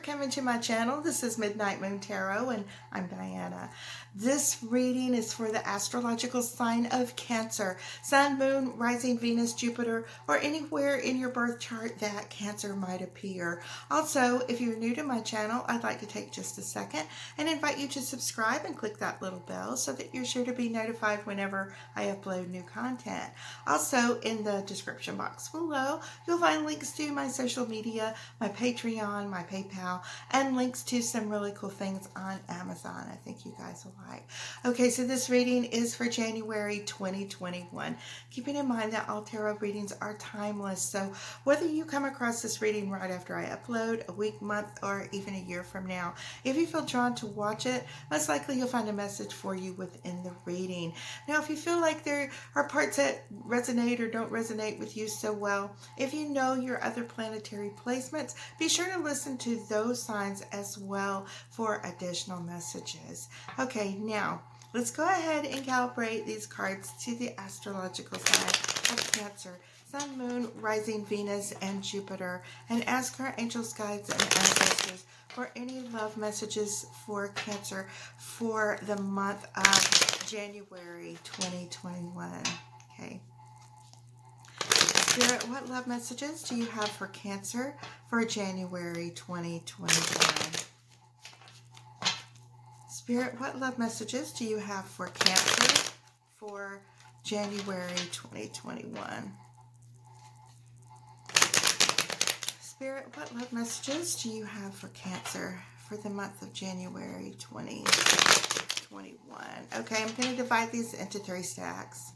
coming to my channel. This is Midnight Moon Tarot, and I'm Diana. This reading is for the astrological sign of Cancer. Sun, Moon, Rising, Venus, Jupiter, or anywhere in your birth chart that Cancer might appear. Also, if you're new to my channel, I'd like to take just a second and invite you to subscribe and click that little bell so that you're sure to be notified whenever I upload new content. Also, in the description box below, you'll find links to my social media, my Patreon, my PayPal, and links to some really cool things on Amazon. I think you guys will like. Okay, so this reading is for January 2021. Keeping in mind that all tarot readings are timeless, so whether you come across this reading right after I upload, a week, month, or even a year from now, if you feel drawn to watch it, most likely you'll find a message for you within the reading. Now, if you feel like there are parts that resonate or don't resonate with you so well, if you know your other planetary placements, be sure to listen to those signs as well for additional messages. Okay, now let's go ahead and calibrate these cards to the astrological sign of Cancer, Sun, Moon, Rising, Venus, and Jupiter, and ask our angels, guides, and ancestors for any love messages for Cancer for the month of January 2021. Okay. Spirit, what love messages do you have for Cancer for January 2021? Spirit, what love messages do you have for Cancer for January 2021? Spirit, what love messages do you have for Cancer for the month of January 2021? Okay, I'm going to divide these into 3 stacks.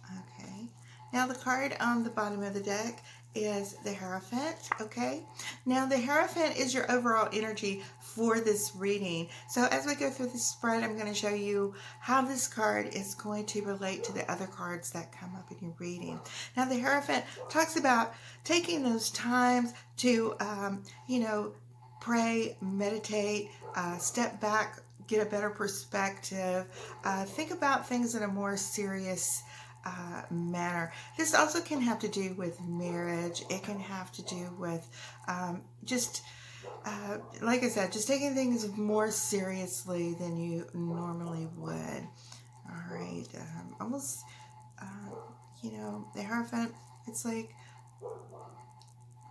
Okay, now the card on the bottom of the deck is the Hierophant. Okay, now the Hierophant is your overall energy for this reading. So as we go through this spread, I'm going to show you how this card is going to relate to the other cards that come up in your reading. Now the Hierophant talks about taking those times to pray, meditate, step back, get a better perspective, think about things in a more serious manner. This also can have to do with marriage. It can have to do with like I said, just taking things more seriously than you normally would. All right, almost, the Hierophant, it's like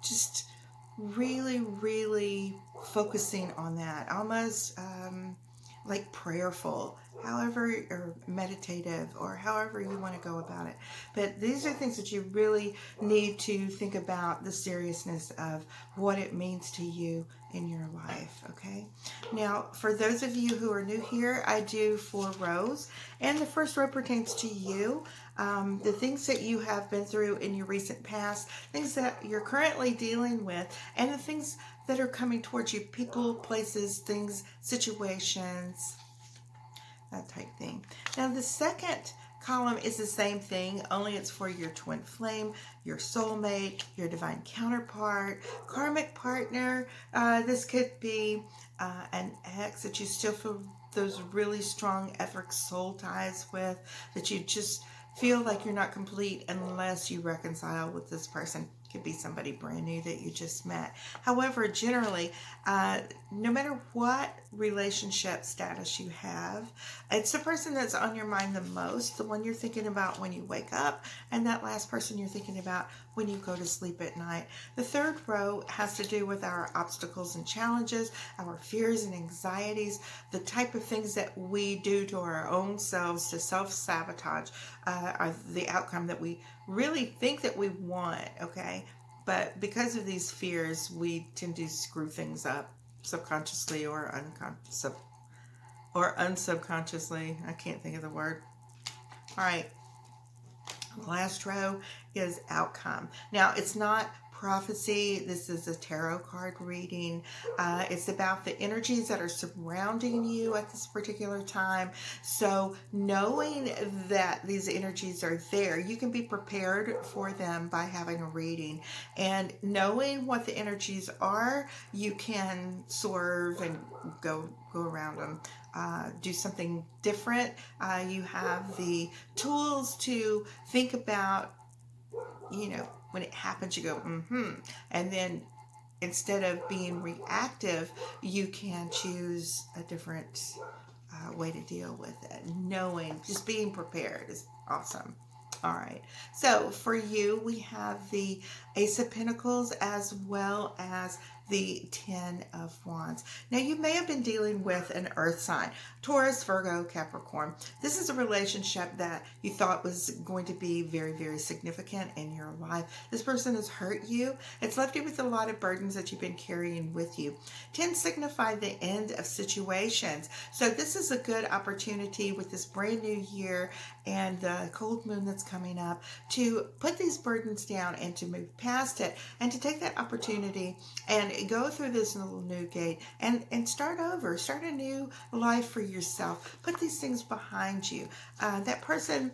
just really, really focusing on that, almost like prayerful, however, or meditative, or however you want to go about it. But these are things that you really need to think about the seriousness of what it means to you in your life. Okay, now for those of you who are new here, I do 4 rows, and the first row pertains to you. The things that you have been through in your recent past, things that you're currently dealing with, and the things that are coming towards you, people, places, things, situations, that type thing. Now the second column is the same thing, only it's for your twin flame, your soulmate, your divine counterpart, karmic partner. This could be an ex that you still feel those really strong etheric soul ties with, that you just feel like you're not complete unless you reconcile with this person. Could be somebody brand new that you just met. However, generally, no matter what relationship status you have, it's the person that's on your mind the most, the one you're thinking about when you wake up, and that last person you're thinking about when you go to sleep at night. The third row has to do with our obstacles and challenges, our fears and anxieties, the type of things that we do to our own selves to self-sabotage the outcome that we really think that we want, okay? But because of these fears, we tend to screw things up subconsciously or unsubconsciously. I can't think of the word. All right. The last row is outcome. Now, it's not prophecy. This is a tarot card reading. It's about the energies that are surrounding you at this particular time. So knowing that these energies are there, you can be prepared for them by having a reading. And knowing what the energies are, you can swerve and go around them. Do something different. You have the tools to think about, when it happens, you go, and then instead of being reactive, you can choose a different way to deal with it. Knowing, just being prepared is awesome. All right. So for you, we have the Ace of Pentacles as well as the Ten of Wands. Now, you may have been dealing with an earth sign, Taurus, Virgo, Capricorn. This is a relationship that you thought was going to be very, very significant in your life. This person has hurt you. It's left you with a lot of burdens that you've been carrying with you. 10 signify the end of situations. So this is a good opportunity with this brand new year and the cold moon that's coming up to put these burdens down and to move past it and to take that opportunity and go through this little new gate and start over, start a new life for yourself. Put these things behind you. That person,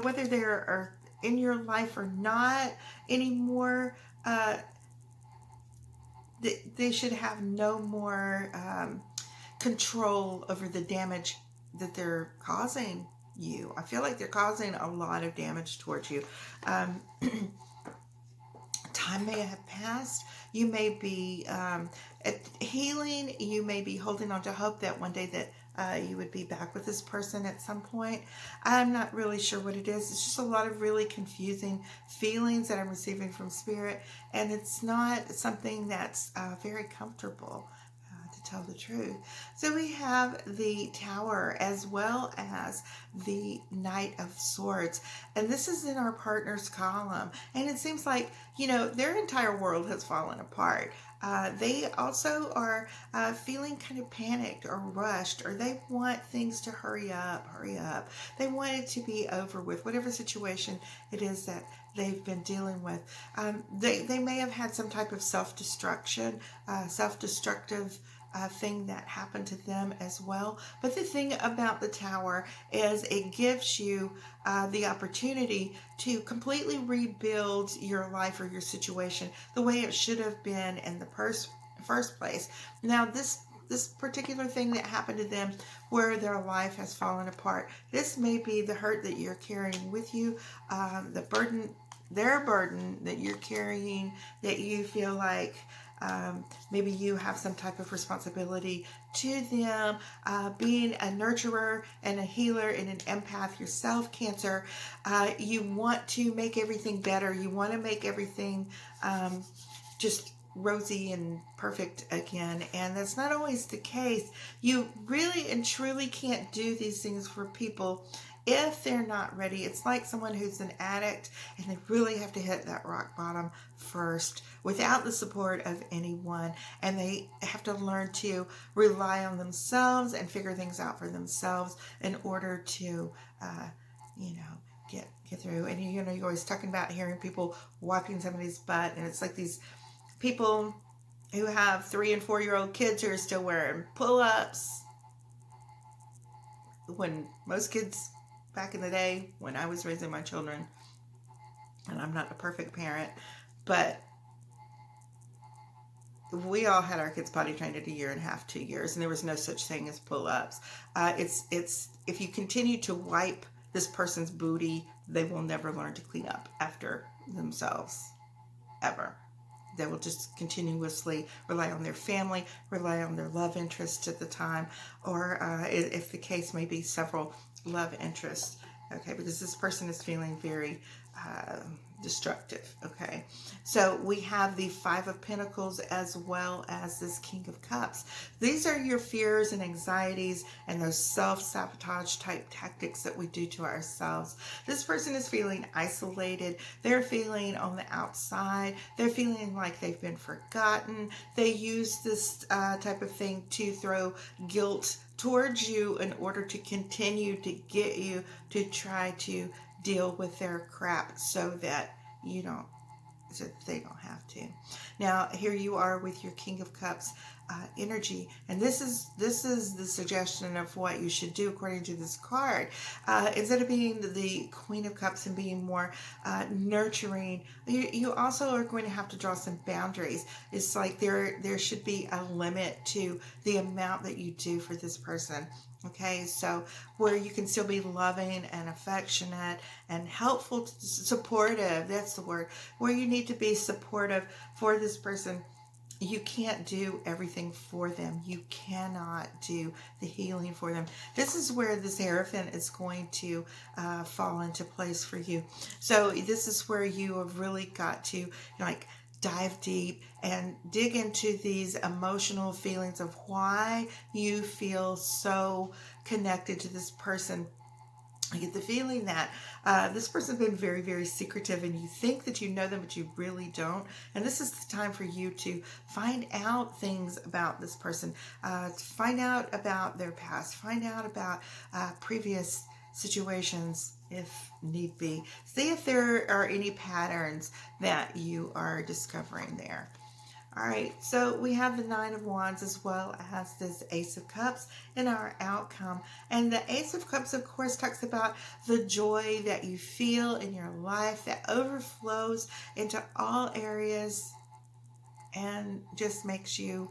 whether they're in your life or not anymore, they should have no more control over the damage that they're causing you. I feel like they're causing a lot of damage towards you. Time may have passed. You may be healing. You may be holding on to hope that one day that you would be back with this person at some point. I'm not really sure what it is. It's just a lot of really confusing feelings that I'm receiving from Spirit, and it's not something that's very comfortable, to tell the truth. So we have the Tower as well as the Knight of Swords, and this is in our partners column, and it seems like, their entire world has fallen apart. They also are feeling kind of panicked or rushed, or they want things to hurry up. They want it to be over with, whatever situation it is that they've been dealing with. They may have had some type of self-destructive thing that happened to them as well. But the thing about the Tower is it gives you the opportunity to completely rebuild your life or your situation the way it should have been in the first place. Now, this particular thing that happened to them where their life has fallen apart, this may be the hurt that you're carrying with you, their burden that you're carrying, that you feel like maybe you have some type of responsibility to them. Being a nurturer and a healer and an empath yourself, Cancer, you want to make everything better. You want to make everything just rosy and perfect again, and that's not always the case. You really and truly can't do these things for people if they're not ready. It's like someone who's an addict and they really have to hit that rock bottom first without the support of anyone, and they have to learn to rely on themselves and figure things out for themselves in order to get through. And you're always talking about hearing people wiping somebody's butt, and it's like these people who have 3 and 4-year-old kids who are still wearing pull-ups, when most kids back in the day when I was raising my children, and I'm not a perfect parent, but we all had our kids potty trained at 1.5 years, 2 years, and there was no such thing as pull-ups. It's if you continue to wipe this person's booty, they will never learn to clean up after themselves, ever. They will just continuously rely on their family, rely on their love interest at the time, or if the case may be several love interests, okay, because this person is feeling very destructive, okay. So we have the 5 of Pentacles as well as this King of Cups. These are your fears and anxieties and those self-sabotage type tactics that we do to ourselves. This person is feeling isolated. They're feeling on the outside. They're feeling like they've been forgotten. They use this type of thing to throw guilt towards you in order to continue to get you to try to deal with their crap so that they don't have to. Now, here you are with your King of Cups energy, and this is the suggestion of what you should do according to this card. Instead of being the Queen of Cups and being more nurturing, you also are going to have to draw some boundaries. It's like there should be a limit to the amount that you do for this person. Okay, so where you can still be loving and affectionate and helpful, supportive, that's the word, where you need to be supportive for this person you can't do everything for them. You cannot do the healing for them. This is where this Hierophant is going to fall into place for you. So this is where you have really got to, like, dive deep and dig into these emotional feelings of why you feel so connected to this person. I get the feeling that this person's been very, very secretive, and you think that you know them, but you really don't. And this is the time for you to find out things about this person, find out about their past, find out about previous situations if need be. See if there are any patterns that you are discovering there. All right, so we have the Nine of Wands as well as this Ace of Cups in our outcome. And the Ace of Cups, of course, talks about the joy that you feel in your life that overflows into all areas and just makes you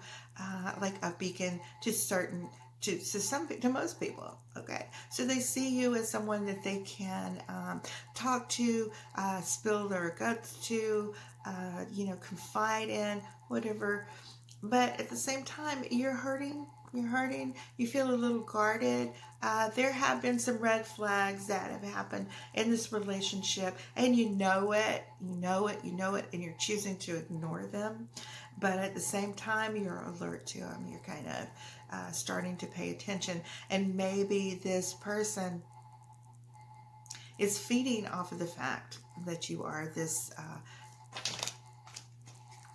like a beacon to to most people. Okay, so they see you as someone that they can talk to, spill their guts to, confide in, whatever. But at the same time, you're hurting. You feel a little guarded. There have been some red flags that have happened in this relationship, and you know it, and you're choosing to ignore them. But at the same time, you're alert to them. You're kind of starting to pay attention. And maybe this person is feeding off of the fact that you are this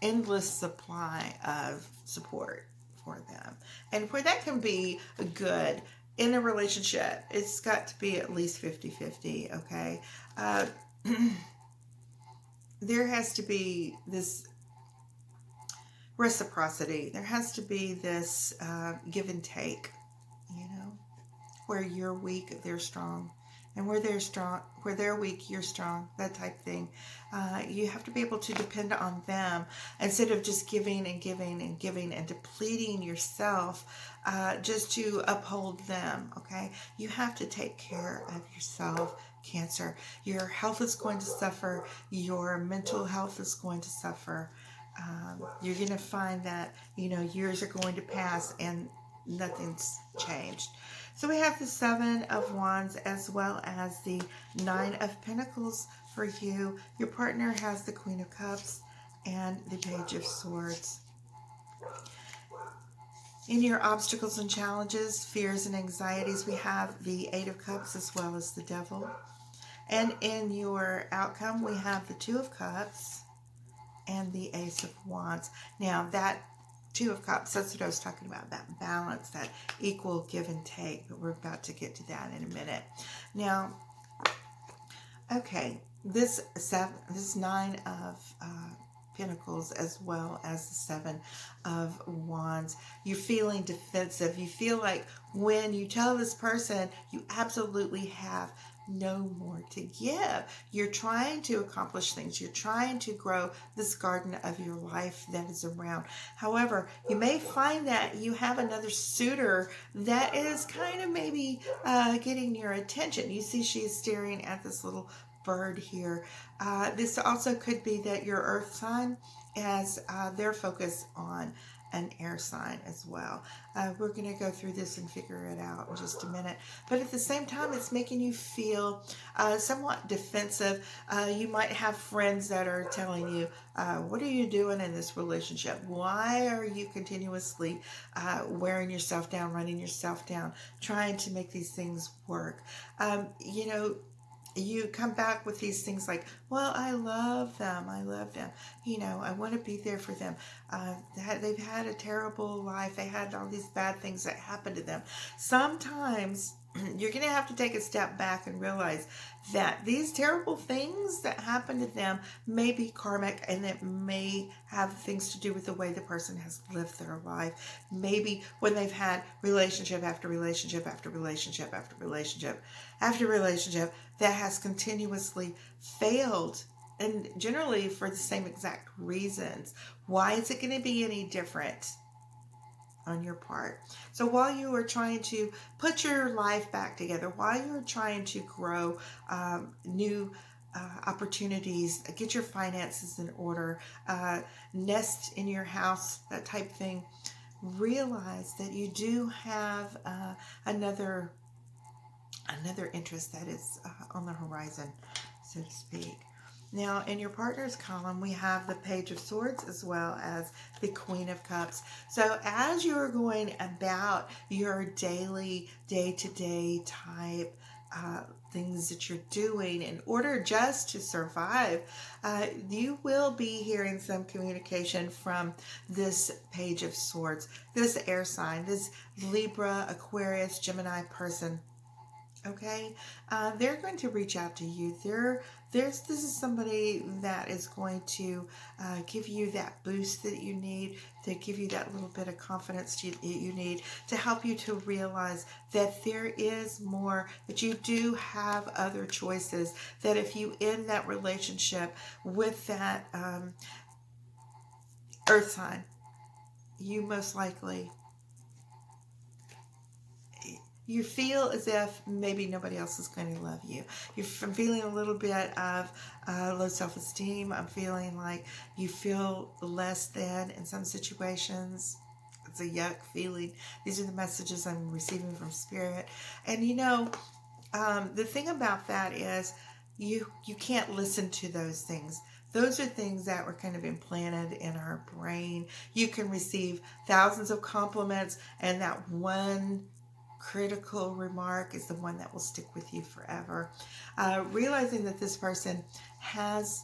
endless supply of support for them. And where that can be good in a relationship, it's got to be at least 50-50, okay? There has to be this reciprocity. There has to be this give and take, where you're weak, they're strong. And where they're weak, you're strong, that type thing. You have to be able to depend on them instead of just giving and giving and giving and depleting yourself just to uphold them, okay? You have to take care of yourself, Cancer. Your health is going to suffer. Your mental health is going to suffer. You're going to find that, years are going to pass and nothing's changed. So we have the Seven of Wands as well as the Nine of Pentacles for you. Your partner has the Queen of Cups and the Page of Swords. In your obstacles and challenges, fears and anxieties, we have the Eight of Cups as well as the Devil. And in your outcome, we have the Two of Cups and the Ace of Wands. Now, that Two of Cups, that's what I was talking about, that balance, that equal give and take. But we're about to get to that in a minute. Now, okay, this Nine of Pentacles as well as the Seven of Wands. You're feeling defensive. You feel like when you tell this person you absolutely have no more to give. You're trying to accomplish things. You're trying to grow this garden of your life that is around. However, you may find that you have another suitor that is kind of maybe getting your attention. You see she's staring at this little bird here. This also could be that your earth sign has their focus on an air sign as well. We're going to go through this and figure it out in just a minute. But at the same time, it's making you feel somewhat defensive. You might have friends that are telling you, what are you doing in this relationship? Why are you continuously wearing yourself down, running yourself down, trying to make these things work? You come back with these things like, well, I love them. I want to be there for them. They've had a terrible life. They had all these bad things that happened to them. Sometimes you're going to have to take a step back and realize that these terrible things that happen to them may be karmic, and it may have things to do with the way the person has lived their life. Maybe when they've had relationship after relationship after relationship after relationship after relationship that has continuously failed, and generally for the same exact reasons. Why is it going to be any different on your part? So while you are trying to put your life back together, while you're trying to grow new opportunities, get your finances in order, nest in your house, that type thing. Realize that you do have another interest that is on the horizon, so to speak. Now, in your partner's column, we have the Page of Swords as well as the Queen of Cups. So as you're going about your daily, day-to-day type things that you're doing in order just to survive, you will be hearing some communication from this Page of Swords, this air sign, this Libra, Aquarius, Gemini person. Okay, they're going to reach out to you. This is somebody that is going to give you that boost that you need, to give you that little bit of confidence you need, to help you to realize that there is more, that you do have other choices, that if you end that relationship with that earth sign, you most likely, you feel as if maybe nobody else is going to love you. I'm feeling a little bit of low self-esteem. I'm feeling like you feel less than in some situations. It's a yuck feeling. These are the messages I'm receiving from Spirit. And the thing about that is you can't listen to those things. Those are things that were kind of implanted in our brain. You can receive thousands of compliments, and that one critical remark is the one that will stick with you forever. Realizing that this person has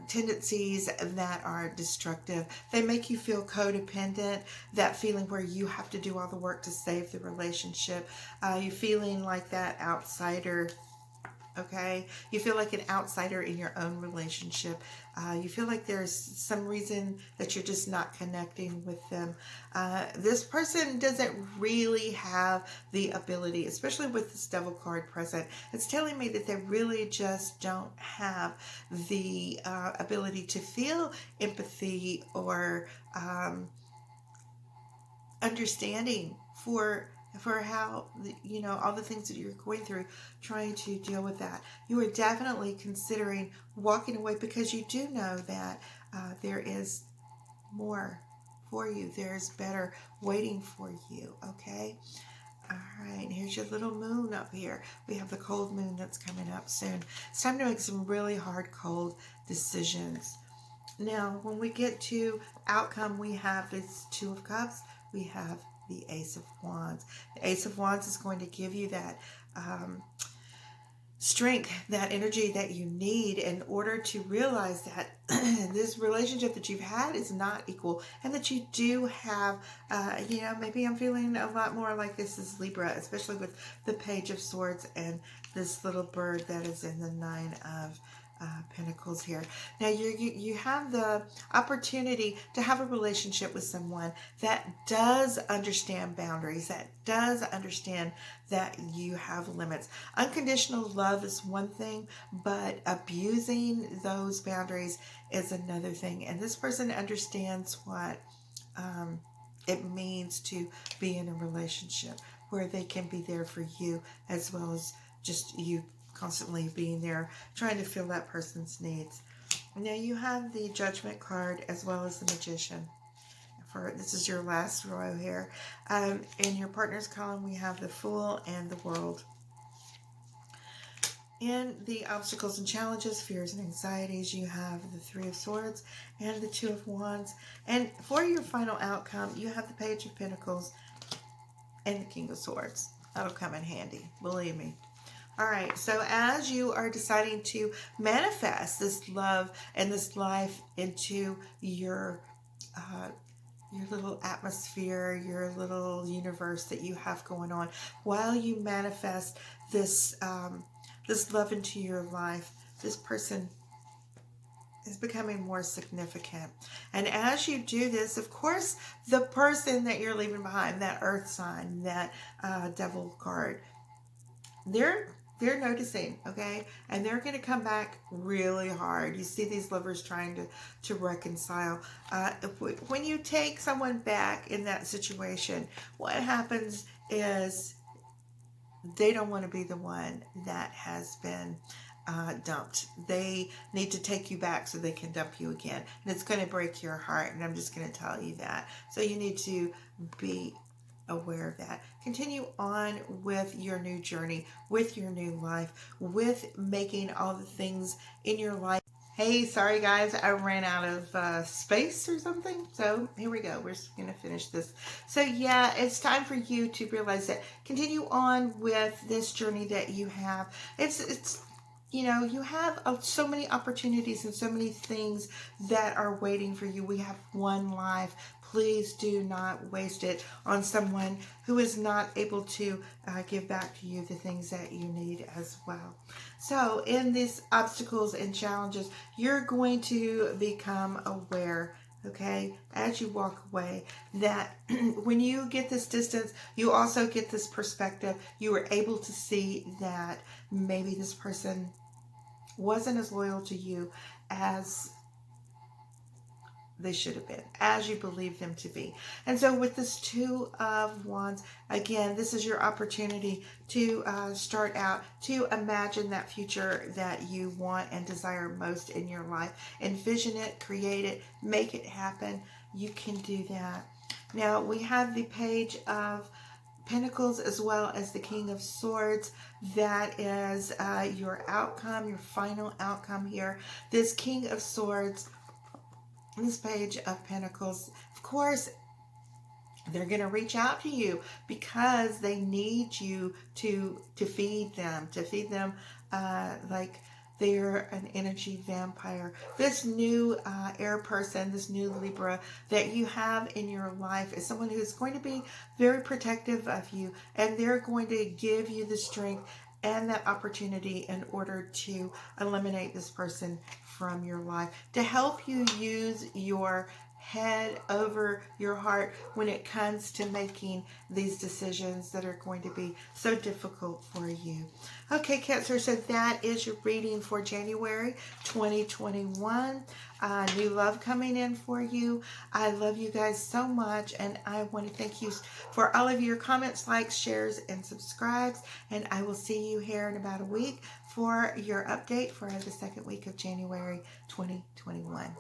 tendencies that are destructive. They make you feel codependent, that feeling where you have to do all the work to save the relationship. You feeling like that outsider. Okay, you feel like an outsider in your own relationship. You feel like there's some reason that you're just not connecting with them. This person doesn't really have the ability, especially with this Devil card present. It's telling me that they really just don't have the ability to feel empathy or understanding for how, all the things that you're going through, trying to deal with that. You are definitely considering walking away because you do know that there is more for you. There's better waiting for you, okay? All right, here's your little moon up here. We have the cold moon that's coming up soon. It's time to make some really hard, cold decisions. Now, when we get to outcome, we have this Two of Cups. We have the Ace of Wands. The Ace of Wands is going to give you that strength, that energy that you need in order to realize that this relationship that you've had is not equal, and that you do have, maybe I'm feeling a lot more like this is Libra, especially with the Page of Swords and this little bird that is in the Nine of Pentacles here. Now you have the opportunity to have a relationship with someone that does understand boundaries, that does understand that you have limits. Unconditional love is one thing, but abusing those boundaries is another thing. And this person understands what it means to be in a relationship where they can be there for you as well as just you constantly being there, trying to fill that person's needs. Now you have the Judgment card as well as the Magician. This is your last row here. In your partner's column, we have the Fool and the World. In the obstacles and challenges, fears and anxieties, you have the Three of Swords and the Two of Wands. And for your final outcome, you have the Page of Pentacles and the King of Swords. That'll come in handy, believe me. All right, so as you are deciding to manifest this love and this life into your little atmosphere, your little universe that you have going on, while you manifest this this love into your life, this person is becoming more significant. And as you do this, of course, the person that you're leaving behind, that earth sign, that Devil card, they're noticing, okay? And they're going to come back really hard. You see these lovers trying to reconcile. When you take someone back in that situation, what happens is they don't want to be the one that has been dumped. They need to take you back so they can dump you again. And it's going to break your heart. And I'm just going to tell you that. So you need to be aware of that. Continue on with your new journey, with your new life, with making all the things in your life. Hey, sorry guys, I ran out of space or something. So here we go. We're just going to finish this. So yeah, it's time for you to realize that continue on with this journey that you have. It's you know, you have so many opportunities and so many things that are waiting for you. We have one life. Please do not waste it on someone who is not able to give back to you the things that you need as well. So in these obstacles and challenges, you're going to become aware, okay, as you walk away, that when you get this distance, you also get this perspective. You were able to see that maybe this person wasn't as loyal to you as they should have been, as you believe them to be. And so with this Two of Wands, again, this is your opportunity to start out, to imagine that future that you want and desire most in your life. Envision it, create it, make it happen. You can do that. Now, we have the Page of Pentacles as well as the King of Swords. That is your outcome, your final outcome here. This King of Swords, this Page of Pentacles, of course, they're going to reach out to you because they need you to feed them like they're an energy vampire. This new air person, this new Libra that you have in your life is someone who's going to be very protective of you, and they're going to give you the strength and that opportunity in order to eliminate this person from your life, to help you use your head over your heart when it comes to making these decisions that are going to be so difficult for you. Okay, Cancer, so that is your reading for January 2021. New love coming in for you. I love you guys so much, and I want to thank you for all of your comments, likes, shares, and subscribes, and I will see you here in about a week for your update for the second week of January 2021.